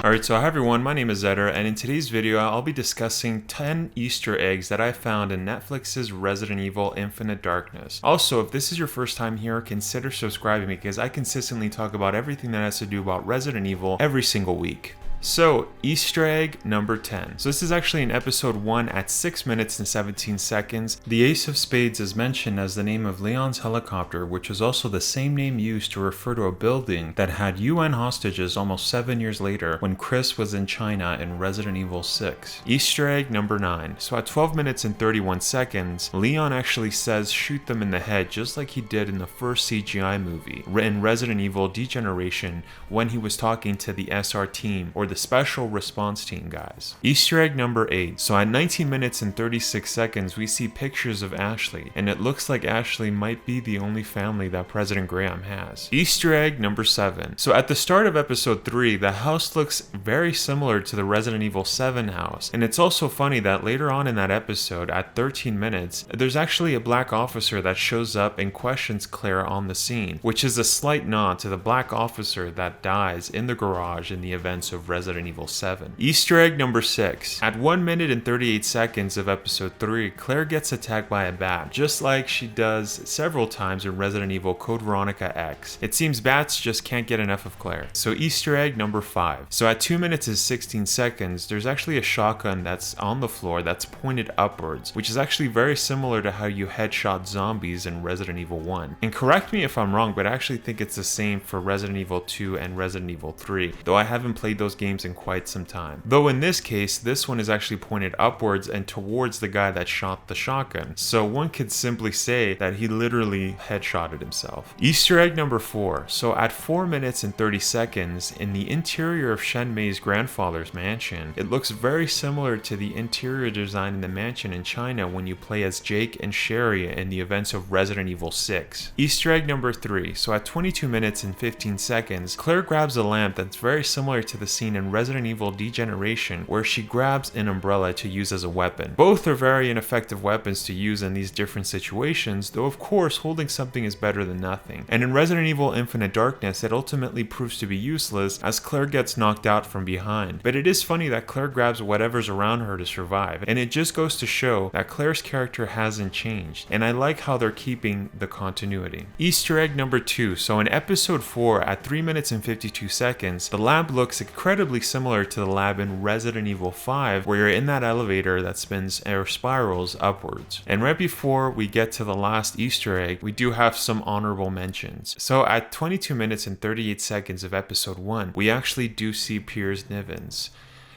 Alright, so hi everyone, my name is Eder, and in today's video I'll be discussing 10 Easter eggs that I found in Netflix's Resident Evil Infinite Darkness. Also, if this is your first time here, consider subscribing because I consistently talk about everything that has to do about Resident Evil every single week. So, Easter egg number 10. So this is actually in episode 1 at 6 minutes and 17 seconds. The Ace of Spades is mentioned as the name of Leon's helicopter, which is also the same name used to refer to a building that had UN hostages almost 7 years later when Chris was in China in Resident Evil 6. Easter egg number 9. So at 12 minutes and 31 seconds, Leon actually says shoot them in the head just like he did in the first CGI movie in Resident Evil Degeneration when he was talking to the SR team or the Special Response Team guys. Easter egg number 8. So at 19 minutes and 36 seconds, we see pictures of Ashley, and it looks like Ashley might be the only family that President Graham has. Easter egg number 7. So at the start of episode 3, the house looks very similar to the Resident Evil 7 house, and it's also funny that later on in that episode, at 13 minutes, there's actually a black officer that shows up and questions Claire on the scene, which is a slight nod to the black officer that dies in the garage in the events of Resident Evil 7. Easter egg number 6. At 1 minute and 38 seconds of episode 3, Claire gets attacked by a bat, just like she does several times in Resident Evil Code Veronica X. It seems bats just can't get enough of Claire. So Easter egg number 5. So at 2 minutes and 16 seconds, there's actually a shotgun that's on the floor that's pointed upwards, which is actually very similar to how you headshot zombies in Resident Evil 1. And correct me if I'm wrong, but I actually think it's the same for Resident Evil 2 and Resident Evil 3, though I haven't played those games in quite some time. Though in this case, this one is actually pointed upwards and towards the guy that shot the shotgun. So one could simply say that he literally headshotted himself. Easter egg number 4. So at 4 minutes and 30 seconds, in the interior of Shen Mei's grandfather's mansion, it looks very similar to the interior design in the mansion in China when you play as Jake and Sherry in the events of Resident Evil 6. Easter egg number 3. So at 22 minutes and 15 seconds, Claire grabs a lamp that's very similar to the scene in Resident Evil Degeneration where she grabs an umbrella to use as a weapon. Both are very ineffective weapons to use in these different situations, though of course holding something is better than nothing. And in Resident Evil Infinite Darkness, it ultimately proves to be useless as Claire gets knocked out from behind. But it is funny that Claire grabs whatever's around her to survive, and it just goes to show that Claire's character hasn't changed, and I like how they're keeping the continuity. Easter egg number 2. So in episode 4 at 3 minutes and 52 seconds, the lab looks incredibly similar to the lab in Resident Evil 5 where you're in that elevator that spins or spirals upwards. And right before we get to the last Easter egg, we do have some honorable mentions. So at 22 minutes and 38 seconds of episode 1, we actually do see Piers Nivens.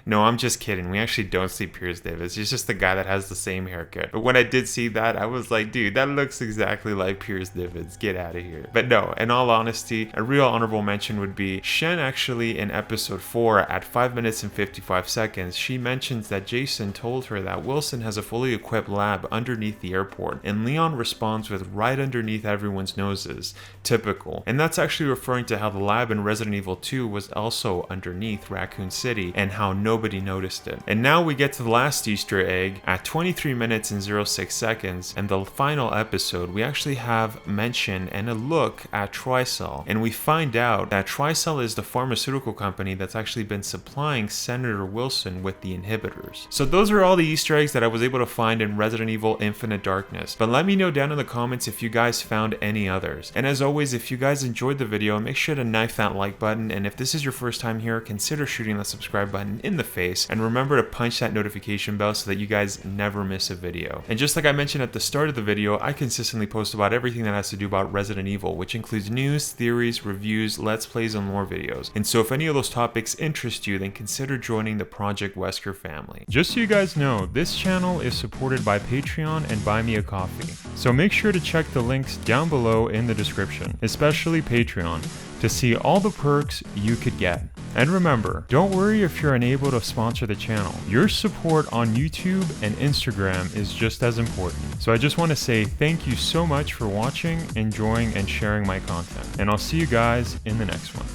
No, I'm just kidding. We actually don't see Piers Davis. He's just the guy that has the same haircut. But when I did see that, I was like, dude, that looks exactly like Piers Davis. Get out of here. But no, in all honesty, a real honorable mention would be Shen actually in episode 4 at 5 minutes and 55 seconds. She mentions that Jason told her that Wilson has a fully equipped lab underneath the airport. And Leon responds with right underneath everyone's noses. Typical. And that's actually referring to how the lab in Resident Evil 2 was also underneath Raccoon City and how nobody noticed it. And now we get to the last Easter egg at 23 minutes and 06 seconds, and the final episode we actually have mention and a look at Tricell, and we find out that Tricell is the pharmaceutical company that's actually been supplying Senator Wilson with the inhibitors. So those are all the Easter eggs that I was able to find in Resident Evil Infinite Darkness, but let me know down in the comments if you guys found any others. And as always, if you guys enjoyed the video, make sure to knife that like button, and if this is your first time here, consider shooting the subscribe button in the face, and remember to punch that notification bell so that you guys never miss a video. And just like I mentioned at the start of the video, I consistently post about everything that has to do about Resident Evil, which includes news, theories, reviews, let's plays, and lore videos. And so if any of those topics interest you, then consider joining the Project Wesker family. Just so you guys know, this channel is supported by Patreon and Buy Me a Coffee. So make sure to check the links down below in the description, especially Patreon, to see all the perks you could get. And remember, don't worry if you're unable to sponsor the channel. Your support on YouTube and Instagram is just as important. So I just want to say thank you so much for watching, enjoying, and sharing my content. And I'll see you guys in the next one.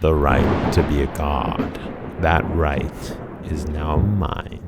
The right to be a god. That right is now mine.